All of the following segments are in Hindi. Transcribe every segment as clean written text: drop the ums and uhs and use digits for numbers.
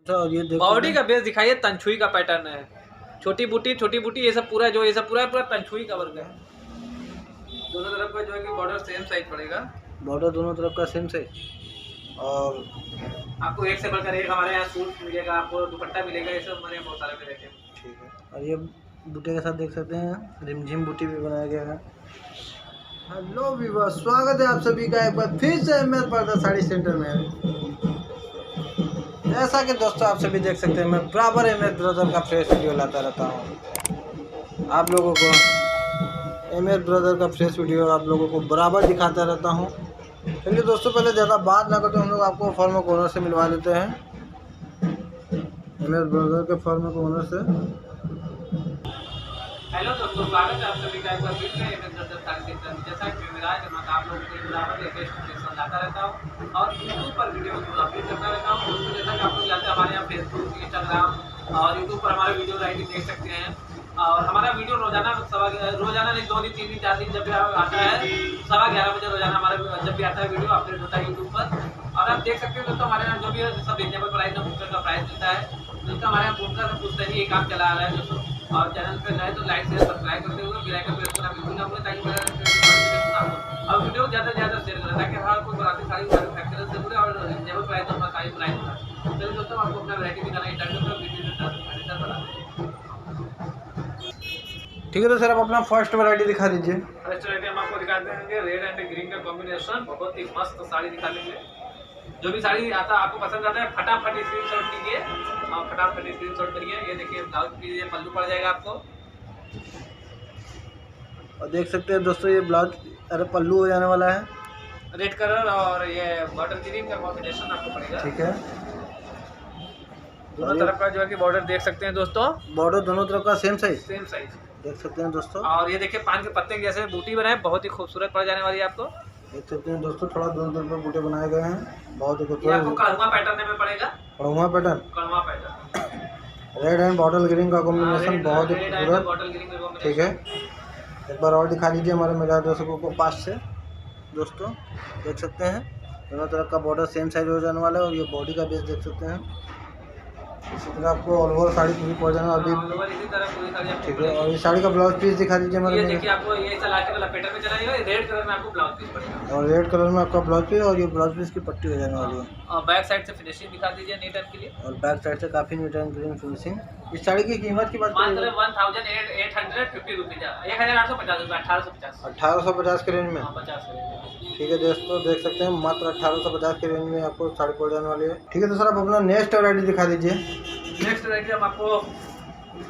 और ये बॉडी का बेस दिखाइए, तंछुई का पैटर्न है, छोटी बूटी ये सब पूरा तंछुई का वर्क है। दोनों तरफ का जो है कि बॉर्डर सेम साइज पड़ेगा, बॉर्डर दोनों तरफ का सेम साइज। और आपको एक से बढ़कर एक हमारे यहाँ सूट मिलेगा, आपको दुपट्टा मिलेगा, ये सब हमारे यहाँ बहुत सारे मिलेंगे। ठीक है। और ये बूटे के साथ देख सकते हैं रिमझिम बूटी भी बनाया गया है। हेलो व्यूअर्स, स्वागत है आप सभी का एक बार फिर से एमएस पर्दा साड़ी सेंटर में। जैसा कि दोस्तों आप सभी देख सकते हैं, मैं बराबर एमएस ब्रदर का फ्रेश वीडियो लाता रहता हूँ आप लोगों को। एमएस ब्रदर का फ्रेश वीडियो आप लोगों को बराबर दिखाता रहता हूँ। चलिए दोस्तों, पहले ज़्यादा बात ना करते हम लोग आपको फॉर्म के ओनर से मिलवा लेते हैं, एमएस ब्रदर के फॉर्म के ओनर से। हेलो दोस्तों, स्वागत है आप सभी का एक बार फिर से एमएस ब्रदर साड़ी सेंटर में। जैसा कि मेरा आप लोगों के बराबर लेटेस्ट कलेक्शन लाता रहता हूँ और यूट्यूब पर वीडियो अपलोड करता रहता हूँ। दोस्तों जैसा कि आप लोग जानते हैं, हमारे यहाँ फेसबुक, इंस्टाग्राम और यूट्यूब पर हमारे वीडियो राइटिंग देख सकते हैं। और हमारा वीडियो रोजाना नहीं 2 दिन 3 दिन 4 दिन जब भी आता है 11:30 बजे रोजाना हमारा जब भी आता है वीडियो अपडेट होता है यूट्यूब पर। और आप देख सकते हो दोस्तों, हमारे यहाँ जो भी सब रिजनेबल प्राइस में बुकर का प्राइस मिलता है। दोस्तों हमारे यहाँ बुकर पुस्तक ये काम चला रहा है दोस्तों। और चैनल पे नए तो लाइक शेयर सब्सक्राइब करते हुए बेल आइकन प्रेस करना बिल्कुल ना भूलें, ताकि और वीडियो ज़्यादा से ज़्यादा शेयर करें, ताकि हर कोई बनाती सारी फैक्चर से जुड़े और रिजनेबल प्राइस में सारी प्राइस होता है। चलिए दोस्तों, आपको अपना वैरायटी दिखाना स्टार्ट करते हैं, वीडियो बनाते ठीक है, तो सर आप अपना फर्स्ट वैरायटी दिखा दीजिए। फर्स्ट वैरायटी हम आपको दिखाते हैं रेड एंड ग्रीन का कॉम्बिनेशन, बहुत ही मस्त साड़ी दिखा देंगे। जो भी साड़ी आता आपको पसंद आता है फटाफट स्क्रीनशॉट कीजिए और फटाफट स्क्रीनशॉट करिए। ये देखिए ब्लाउज पीस, ये पल्लू पड़ जाएगा आपको। और देख सकते हैं दोस्तों, ये ब्लाउज अरे पल्लू हो जाने वाला है, रेड कलर और ये बॉटल ग्रीन का कॉम्बिनेशन आपको पड़ेगा। ठीक है। दोनों तरफ का जो है कि बॉर्डर देख सकते हैं दोस्तों, बॉर्डर दोनों तरफ का सेम साइज देख सकते हैं दोस्तों। और ये देखिए पान के पत्ते की जैसे बूटी बनाए, बहुत ही खूबसूरत पड़ जाने वाली है आपको। देख सकते हैं दोस्तों, थोड़ा दूर दूर पर बूटे बनाए गए हैं, बहुत ही खूबसूरत। आपको कड़वा पैटर्न में पड़ेगा, कड़वा pattern red and bottle green का कॉम्बिनेशन बहुत ही खूबसूरत, बॉटल ग्रीन का कॉम्बिनेशन। ठीक है। एक बार और दिखा दीजिए हमारे मेरा दर्शकों को पास से। दोस्तों देख सकते हैं दोनों तरफ का बॉर्डर सेम साइज हो जाने वाला है। और ये बॉडी का बेस देख सकते हैं, इसी तरह आपको ऑल ओवर साड़ी पूरी पड़ जाना अभी, ठीक है। और ये साड़ी का ब्लाउज पीस दिखा दीजिए हमारे। ये देखिए आपको ये इलास्टिक वाला पैटर्न में चलाएगा, रेड कलर में आपको ब्लाउज पीस पड़ेगा, और रेड कलर में आपका ब्लाउज पीस और ये ब्लाउज पीस की पट्टी हो जाने वाली है। और बैक साइड से फिनिशिंग दिखा दीजिए नीट एंड क्लीन। और बैक साइड से काफ़ी नीट एंड क्लीन फिनिशिंग। इस साड़ी की कीमत की बात मात्र 1850 रुपये, 1850 रुपये, 1850 1850 के रेंज में, 50। ठीक है दोस्तों, देख सकते हैं मात्र 1850 के रेंज में आपको साड़ी पड़ जाने वाली है। ठीक है, तो सर आप अपना नेक्स्ट वैरायटी दिखा दीजिए। नेक्स्ट वैरायटी हम आपको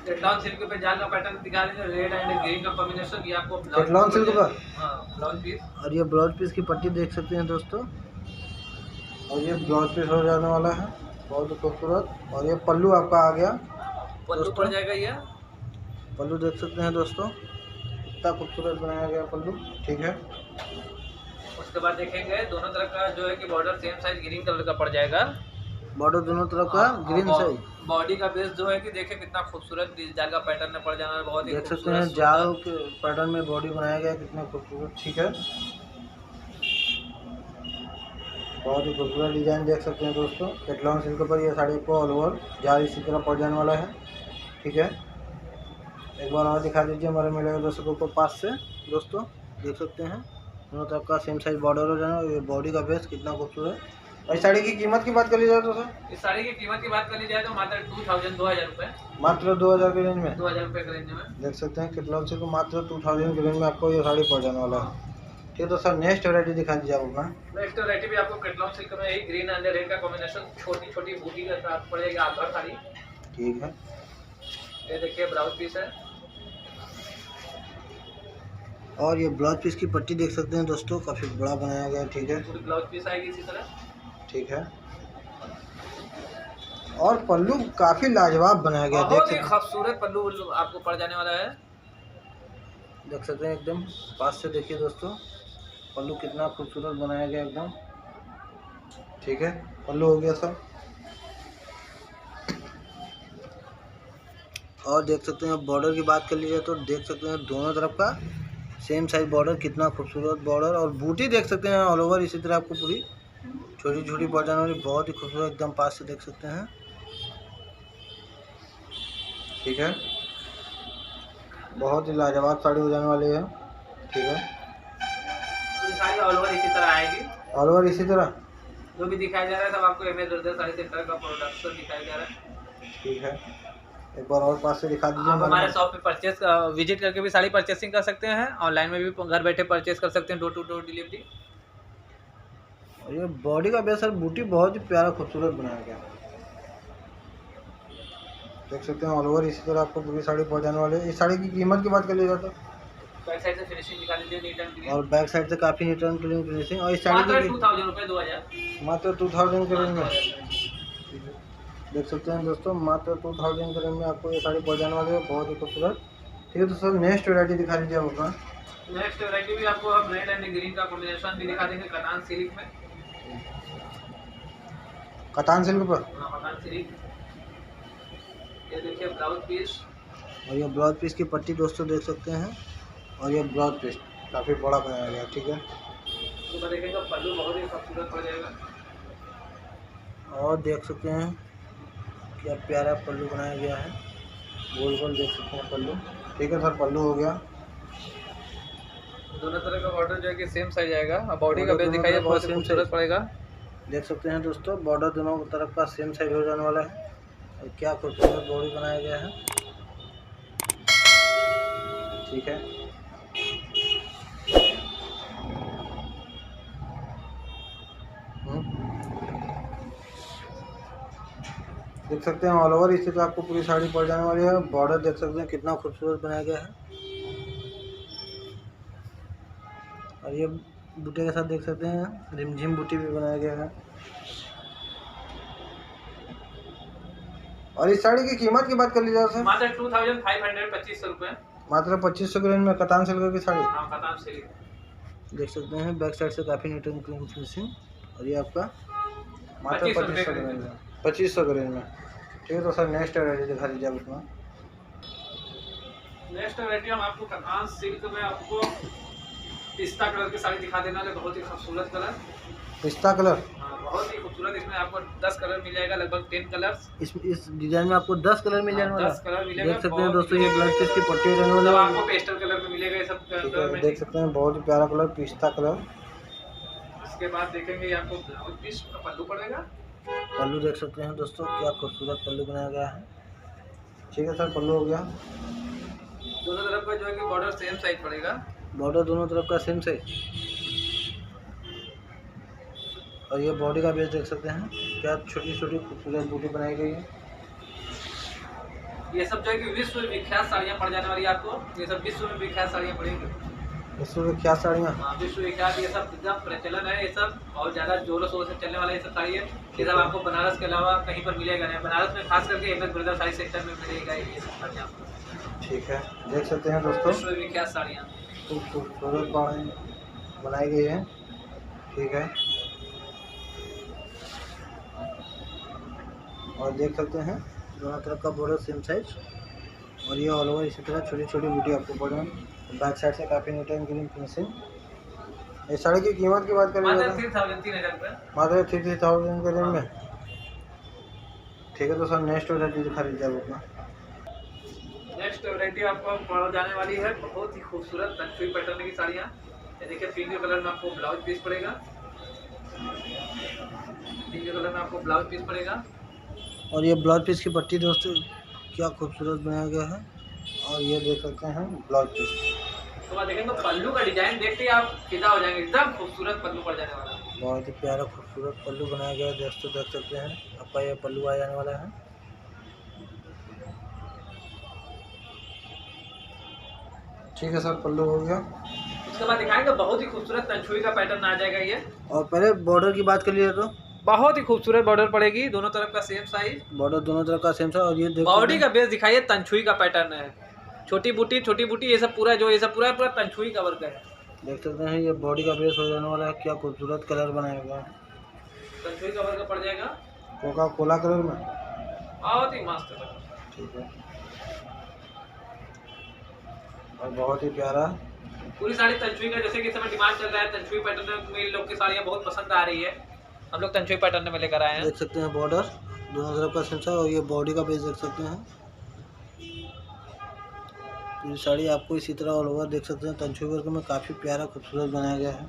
कैटलॉग सिल्क पे जाल का पैटर्न दिखा रहे हैं, रेड एंड ग्रीन का कॉम्बिनेशन। ये आपको कैटलॉग सिल्क का ब्लाउज पीस, और ये ब्लाउज पीस की पट्टी देख सकते हैं दोस्तों। और ये ब्लाउज पीस हो जाने वाला है, बहुत ही खूबसूरत। और ये पल्लू आपका आ गया, पल्लू पड़ जाएगा। ये पल्लू देख सकते हैं दोस्तों, इतना खूबसूरत बनाया गया पल्लू, ठीक है। उसके बाद देखेंगे दोनों तरफ का जो है कि border same size green colour का पड़ जाएगा, बॉर्डर दोनों तरफ का ग्रीन साइज। बॉडी का बेस जो है कि देखिए कितना खूबसूरत जाल का पैटर्न में पड़ जाना है, बहुत ही देख सकते हैं जाल के पैटर्न में बॉडी बनाया गया, कितना खूबसूरत, ठीक है। बहुत ही खूबसूरत डिजाइन देख सकते हैं दोस्तों। कैटलॉग सिल्क पर ये साड़ी को ऑल ओवर जाल इसी तरह पड़ जाने वाला है, ठीक है। एक बार और दिखा दीजिए हमारे मेरे दर्शकों को पास से। दोस्तों देख सकते हैं दोनों तरफ का सेम साइज बॉर्डर हो जाना, ये बॉडी का बेस कितना खूबसूरत। और इस साड़ी की कीमत की बात कर ली जाए तो सर, इस साड़ी की कीमत की बात कर ली जाए तो मात्र 2000 रुपये, मात्र 2000 के रेंज में, 2000 रुपये के रेंज में देख सकते हैं। कैटलॉग सिल्क मात्र 2000 के रेंज में आपको ये साड़ी पड़ जाने वाला है, ठीक है। तो सर नेक्स्ट वैरायटी दिखा दीजिए आप अपना। नेक्स्ट वैरायटी भी आपको कैटलॉग सिल्क में यही ग्रीन एंड रेड का कॉम्बिनेशन, छोटी छोटी बूटी के साथ पड़ जाएगी आधार साड़ी, ठीक है। ये देखिए ब्लाउज पीस है, और ये ब्लाउज पीस की पट्टी देख सकते हैं दोस्तों, काफ़ी बड़ा बनाया गया है, ठीक है। पूरी ब्लाउज पीस आएगी इसी तरह, ठीक है। और पल्लू काफ़ी लाजवाब बनाया गया, बहुत ही खूबसूरत पल्लू आपको पड़ जाने वाला है, देख सकते हैं। एकदम पास से देखिए दोस्तों, पल्लू कितना खूबसूरत बनाया गया एकदम, ठीक है। पल्लू हो गया सर। और देख सकते हैं बॉर्डर की बात कर लीजिए तो देख सकते हैं दोनों तरफ का सेम साइज बॉर्डर, कितना खूबसूरत बॉर्डर। और बूटी देख सकते हैं ऑल ओवर इसी तरह आपको पूरी छोटी छोटी पड़ जाने वाली, बहुत ही खूबसूरत एकदम पास से देख सकते हैं। ठीक है, बहुत ही लाजवाब साड़ी हो जाने वाली है। ठीक है, तो साड़ी ऑल ओवर इसी तरह आएगी। ऑल ओवर इसी तरह जो भी दिखाया जा रहा है सब आपको एमएस दुर्गा साड़ी सेंटर का प्रोडक्शन दिखाया जा रहा है। ठीक है, एक बार और पास से दिखा दीजिए। आप हमारे शॉप पे परचेस विजिट करके भी साड़ी परचेसिंग कर सकते हैं, ऑनलाइन में भी घर बैठे परचेस कर सकते हैं, डोर टू डोर डिलीवरी। और ये बॉडी का बेस सर बूटी बहुत ही प्यारा खूबसूरत बनाया गया, देख सकते हैं। ऑल ओवर इसी तरह आपको पूरी साड़ी पहुंचाने वाले हैं। इस साड़ी की कीमत की बात कर लीजिए तो बैक साइड से फिनिशिंग दिखा दीजिए, नीट एंड क्लीन। और बैक साइड से काफ़ी नीट एंड क्लीन फिनिशिंग। और इस साड़ी मात्र की 2000 रुपये, 2000 मात्र 2000 के रेंज में देख सकते हैं दोस्तों, मात्र 2000 के रेंज में आपको ये साड़ी पहुंचाने वाली है, बहुत ही खूबसूरत। ठीक है दोस्तों, नेक्स्ट वैरायटी दिखा दीजिए आप अपना। नेक्स्ट वैरायटी भी आपको हम रेड एंड ग्रीन का कॉम्बिनेशन भी दिखा देंगे, कतान सिल्क में। कतान सिल्क पर, कतान सिल्क, ये देखिए ब्लाउज पीस। और ये ब्लाउज पीस की पट्टी दोस्तों देख सकते हैं, और ये ब्लाउज पीस काफ़ी बड़ा बनाया गया। ठीक है, तो देखेंगे पल्लू बहुत ही खूबसूरत पड़ जाएगा, और देख सकते हैं क्या प्यारा पल्लू बनाया गया है, गोल गोल देख सकते हैं पल्लू। ठीक है सर, पल्लू हो गया। दोनों तरह का बॉर्डर जो है कि सेम साइज आएगा। अब बॉडी का बेस दिखाइए, बहुत ही खूबसूरत पड़ेगा। देख सकते हैं दोस्तों, बॉर्डर दोनों तरफ का सेम साइज हो जाने वाला है, और क्या खूबसूरत बॉडी बनाया गया है। ठीक है, देख सकते हैं ऑल ओवर इसी तो आपको पूरी साड़ी पड़ जाने वाली है। बॉर्डर देख सकते हैं कितना खूबसूरत बनाया गया है, और ये बूटे के साथ देख सकते हैं रिमझिम बूटी भी बनाया गया है। और इस साड़ी की कीमत की बात कर लीजिए सर, मात्र 2500, 2500 रुपये, मात्र 2500 के रेंज में कतान सिल्क की साड़ी। हाँ, कतान सिल्क देख सकते हैं बैक साइड से काफ़ी नीट एंड क्लीन फिनिशिंग, और ये आपका मात्र 2500 के रेंज में, 2500 के रेंज में। ठीक है, तो सर नेक्स्ट वैरायटी दिखा दीजिए आप उसमें। नेक्स्ट वैरायटी हम आपको कतान सिल्क में आपको पिस्ता कलर की साड़ी दिखा देना है, बहुत ही खूबसूरत कलर, पिस्ता कलर। हाँ, बहुत ही खूबसूरत। इसमें आपको 10 कलर मिल जाएगा, लगभग 10 कलर्स। इस डिजाइन में आपको 10 कलर मिल जाने वाला 10 कलर मिलेगा। देख सकते हैं दोस्तों, ये ब्लाउज पीस की पट्टी रहने वाला मतलब है, आपको पेस्टल कलर में मिलेगा ये सब कलर में। देख सकते हैं बहुत ही प्यारा कलर पिस्ता कलर। इसके बाद देखेंगे ये आपको ब्लाउज पीस का पल्लू पड़ेगा। पल्लू देख सकते हैं दोस्तों, क्या खूबसूरत पल्लू बनाया गया है। ठीक है सर, पल्लू हो गया। दोनों तरफ का जो है कि बॉर्डर सेम साइज पड़ेगा, बॉर्डर दोनों तरफ का सेम साइज, और ये बॉडी का बेस देख सकते हैं, क्या छोटी छोटी खूबसूरत बूटी बनाई गई है। ये सब जो है कि विश्व विख्यात साड़ियाँ पड़ जाने वाली है आपको। ये सब विश्व में विख्यात साड़ियाँ पड़ेंगी, इसमें क्या साड़ियाँ, हाँ, विश्व विख्यात। ये सब एकदम प्रचलन है, ये सब बहुत ज़्यादा जोरों शोर से चलने वाला ये सब साड़ी है। ये सब आपको बनारस के अलावा कहीं पर मिलेगा नहीं, बनारस में खास करके एमएस ब्रदर साड़ी सेक्टर में मिलेगा ये सब साड़ियाँ आपको। ठीक है, देख सकते हैं दोस्तों विश्व विख्यात साड़ियाँ खूबसूरत बनाई गई है। ठीक है, और देख सकते हैं दोनों तरफ का बॉर्डर सेम साइज, और ये ऑल ओवर इसी तरह छोटी छोटी बूटी आपको पड़ रही है। बैक साइड से काफ़ी नीट एंड क्लीन फिनिशिंग। इस साड़ी की कीमत की बात करें मात्र 3000, 3000 रुपये, मात्र 3000 के रेंज में। ठीक है, तो सर नेक्स्ट वैरायटी दिखा दीजिए आप अपना। नेक्स्ट वैरायटी आपको पड़ जाने वाली है बहुत ही खूबसूरत तंचुई पैटर्न की साड़ियाँ। ये देखिए पिंक कलर में आपको ब्लाउज पीस पड़ेगा, पिंक कलर में आपको ब्लाउज पीस पड़ेगा। और ये ब्लाउज पीस की पट्टी दोस्तों क्या खूबसूरत बनाया गया है, और ये देख सकते हैं ब्लाउज पीस। तो आप देखेंगे पल्लू का डिजाइन देखते ही आप फिदा हो जाएंगे, एकदम खूबसूरत पल्लू पड़ जाने वाला है। बहुत ही प्यारा खूबसूरत पल्लू बनाया गया है दोस्तों, देख सकते हैं आपका ये पल्लू आ जाने वाला है। ठीक है सर, पल्लू हो गया। उसके बाद दिखाएंगे बहुत ही खूबसूरत तंचुई का पैटर्न आ जाएगा ये। और पहले बॉर्डर की बात कर लिए तो बहुत ही खूबसूरत बॉर्डर पड़ेगी, दोनों तरफ का सेम साइज, बॉर्डर दोनों तरफ का सेम साइज। और ये बॉडी का बेस दिखाइए, तंचुई का पैटर्न है, छोटी बूटी ये सब पूरा जो ये सब पूरा तंचुई का वर्क है। देख सकते हैं ये बॉडी का बेस हो जाने वाला है, क्या खूबसूरत कलर बनाया गया है, तंचुई का वर्क पड़ जाएगा कोका कोला कलर में, बहुत ही मस्त है। ठीक है, और बहुत ही प्यारा। पूरी साड़ी तंचुई का, जैसे कि इस समय डिमांड चल रहा है तंचुई पैटर्न में, लोग की साड़ियाँ बहुत पसंद आ रही है, हम लोग तंचुई पैटर्न में लेकर आए हैं। देख सकते हैं बॉर्डर दोनों तरफ का सेम साइज, और ये बॉडी का बेस देख सकते हैं पूरी साड़ी आपको इसी तरह ऑल ओवर देख सकते हैं तंचू वर्क में काफ़ी प्यारा खूबसूरत बनाया गया है।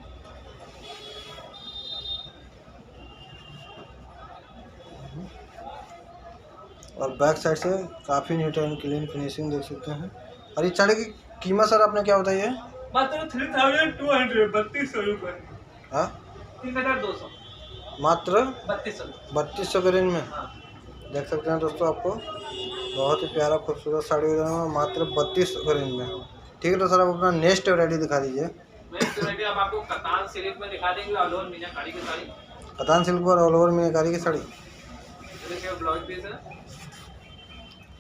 और बैक साइड से काफ़ी नीट एंड क्लीन फिनिशिंग देख सकते हैं। और इस साड़ी की कीमत सर आपने क्या बताई है? मात्र 3200 ₹3200। हाँ 3200 मात्र 3200 के रेंज में। हाँ। देख सकते हैं दोस्तों, आपको बहुत ही प्यारा खूबसूरत साड़ी मात्र 3200 के रेंज में। ठीक है, तो सर आप अपना नेक्स्ट वैरायटी दिखा दीजिए। नेक्स्ट वैरायटी अब आपको कतान सिल्क में दिखा देंगे, ऑल ओवर मीनाकारी की साड़ी। कतान सिल्क पर ऑल ओवर मीनाकारी की साड़ी। देखिए ब्लाउज पीस है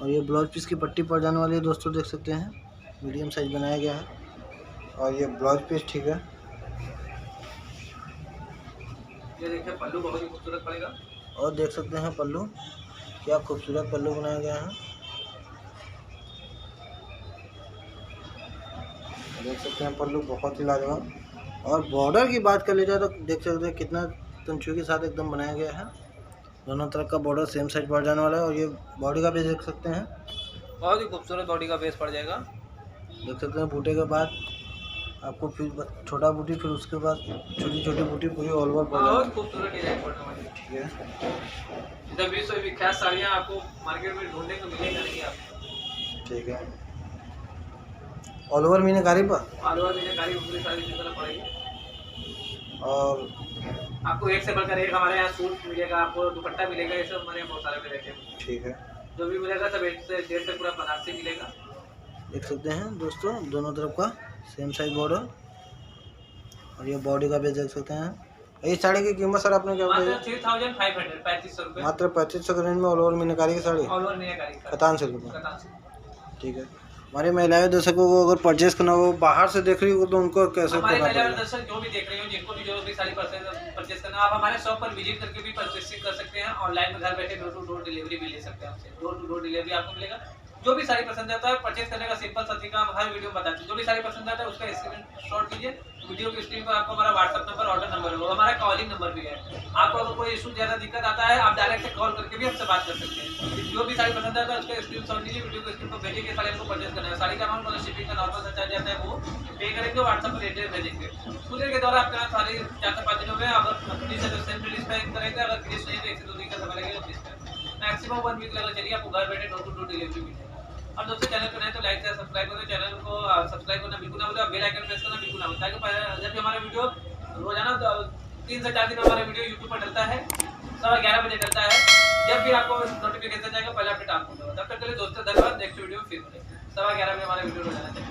और ये ब्लाउज पीस की पट्टी पड़ जाने वाली है दोस्तों, देख सकते हैं मीडियम साइज बनाया गया है। और ये ब्लाउज पीस ठीक है। ये देखिए पल्लू बहुत ही खूबसूरत पड़ेगा। और देख सकते हैं पल्लू, क्या खूबसूरत पल्लू बनाया गया है। देख सकते हैं पल्लू बहुत ही लाजवाब। और बॉर्डर की बात कर ली जाए तो देख सकते हैं कितना तंचू के साथ एकदम बनाया गया है। दोनों तरफ का बॉर्डर सेम साइज पड़ जाने वाला है। और ये बॉडी का बेस देख सकते हैं, बहुत ही खूबसूरत बॉडी का बेस पड़ जाएगा। देख सकते हैं बूटे के बाद आपको फिर छोटा बूटी, फिर उसके बाद छोटी छोटी बूटी पूरी ऑल ओवर पड़ जाएगी। बहुत खूबसूरत डिजाइन पड़ने वाली है। ठीक है, इधर विश्व विख्यात साड़ियाँ आपको मार्केट में ढूंढने को मिलेगा नहीं आपको। ठीक है। ऑल ओवर मीनाकारी पर ऑल ओवर मीनाकारी पूरी साड़ी की तरह पड़ेगी। और आपको एक से बढ़कर एक हमारे यहाँ सूट मिलेगा, आपको दुपट्टा मिलेगा, ये सब हमारे यहाँ बहुत सारे वैरायटी है। ठीक है, जो भी मिलेगा सब 1 से 1.5 से पूरा बनारसी मिलेगा। देख सकते हैं दोस्तों दोनों तरफ का सेम साइज बॉर्डर। और ये बॉडी का बेस देख सकते हैं। इस साड़ी की कीमत सर आपने क्या बताई? मात्र 3500 ₹3500 रुपये। मात्र 3500 के रेंज में ऑल ओवर मीनाकारी की साड़ी, ऑल ओवर मीनाकारी का कतान सिल्क में। कतान सिल्क। ठीक है। हमारे महिलाएं दर्शकों को अगर परचेज करना हो, बाहर से देख रही हो तो उनको कैसे हमारे करना महिला पड़ेगा? दर्शक जो भी देख रहे हो, जिनको भी जो भी साड़ी परचेज करना, आप हमारे शॉप पर विजिट करके भी परचेसिंग कर सकते हैं। ऑनलाइन में घर बैठे डोर टू डोर डिलीवरी भी ले सकते हैं आपसे। डोर टू डोर डिलीवरी आपको मिलेगा। जो भी साड़ी पसंद आता है परचेज करने का सिंपल सा तरीका हम हर वीडियो में बताते हैं। जो भी साड़ी पसंद आता है उसका स्क्रीनशॉट कीजिए। वीडियो की स्क्रीन पर आपको हमारा व्हाट्सएप नंबर, ऑर्डर नंबर होगा, हमारा कॉलिंग नंबर भी है। आपको अगर कोई इशू ज़्यादा दिक्कत आता है, आप डायरेक्ट कॉल करके भी हमसे बात कर सकते हैं। जो भी साड़ी पसंद आता है उसका स्क्रीनशॉट लीजिए, वीडियो को स्क्रीन पर भेजिए कि साड़ी आपको परचेज करना है। साड़ी का अमाउंट मतलब शिपिंग का नॉर्मल चार्ज आता है वो पे करेंगे, व्हाट्सएप पर एड्रेस भेजेंगे। कुरियर के द्वारा आपके यहाँ साड़ी 4 से 5 दिनों में अगर कंपनी से सेम रिलीज करेंगे, अगर फिनिश नहीं तो 1 से 2 दिन का समय लगेगा। मैक्सिमम 1 वीक लगेगा। चलिए आपको घर बैठे डोर टू डोर डिलीवरी मिलेगी। अब दोस्तों चैनल पर नए तो लाइक शेयर सब्सक्राइब करें, चैनल को सब्सक्राइब करना बिल्कुल ना भूलें, बेल आइकन प्रेस करना बिल्कुल ना भूलें, ताकि जब भी हमारा वीडियो रोजाना 3 से 4 दिन में हमारा वीडियो यूट्यूब पर डलता है, 11:15 बजे डलता है। जब भी आपको नोटिफिकेशन जाएगा पहले अपडेट आपको मिलेगा। तब तक के लिए दोस्तों धन्यवाद। नेक्स्ट वीडियो फिर मिलेंगे। 11:15 बजे हमारा वीडियो रोजाना।